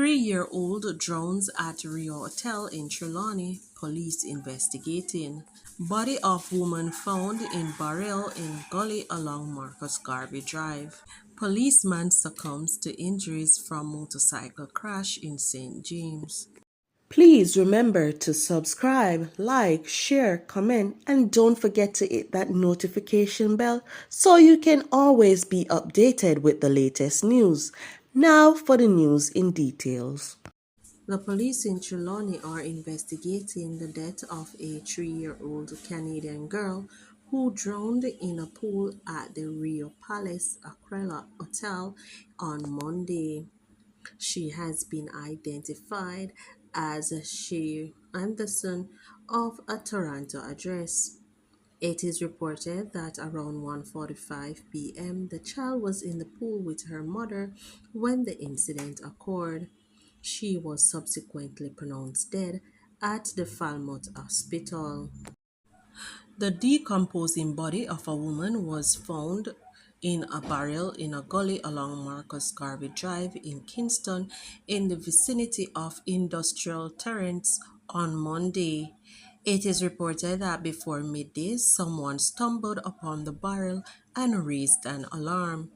3-year-old drowns at rrel Hotel in Trelawney, police investigating. Body of woman found in barrel in gully along Marcus Garvey Drive. Policeman succumbs to injuries from motorcycle crash in St. James. Please remember to subscribe, like, share, comment, and don't forget to hit that notification bell so you can always be updated with the latest news. Now for the news in details. The police in Trelawney are investigating the death of a 3-year-old Canadian girl who drowned in a pool at the Rio Palace Aquila Hotel on Monday. She has been identified as Shay Anderson of a Toronto address. It is reported that around 1:45 p.m. the child was in the pool with her mother when the incident occurred. She was subsequently pronounced dead at the Falmouth Hospital. The decomposing body of a woman was found in a barrel in a gully along Marcus Garvey Drive in Kingston in the vicinity of Industrial Terrace on Monday. It is reported that before midday, someone stumbled upon the barrel and raised an alarm.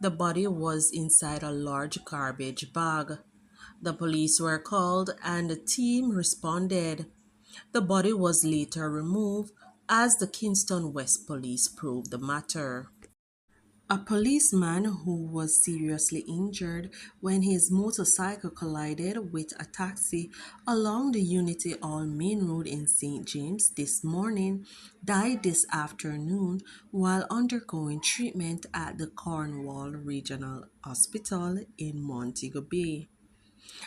The body was inside a large garbage bag. The police were called and the team responded. The body was later removed as the Kingston West Police probed the matter. A policeman who was seriously injured when his motorcycle collided with a taxi along the Unity Hall Main Road in St. James this morning died this afternoon while undergoing treatment at the Cornwall Regional Hospital in Montego Bay.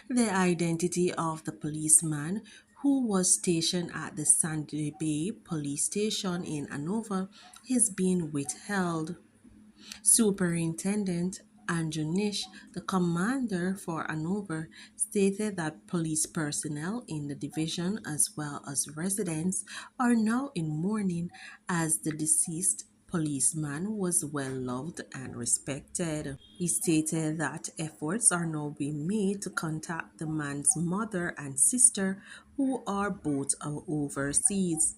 The identity of the policeman, who was stationed at the Sandy Bay Police Station in Hanover, is being withheld. Superintendent Andrew Nish, the commander for Hanover, stated that police personnel in the division as well as residents are now in mourning as the deceased policeman was well loved and respected. He stated that efforts are now being made to contact the man's mother and sister who are both overseas.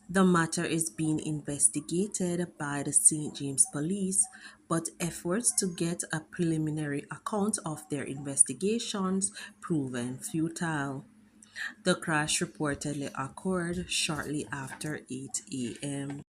The matter is being investigated by the St. James Police, but efforts to get a preliminary account of their investigations proven futile. The crash reportedly occurred shortly after 8 a.m.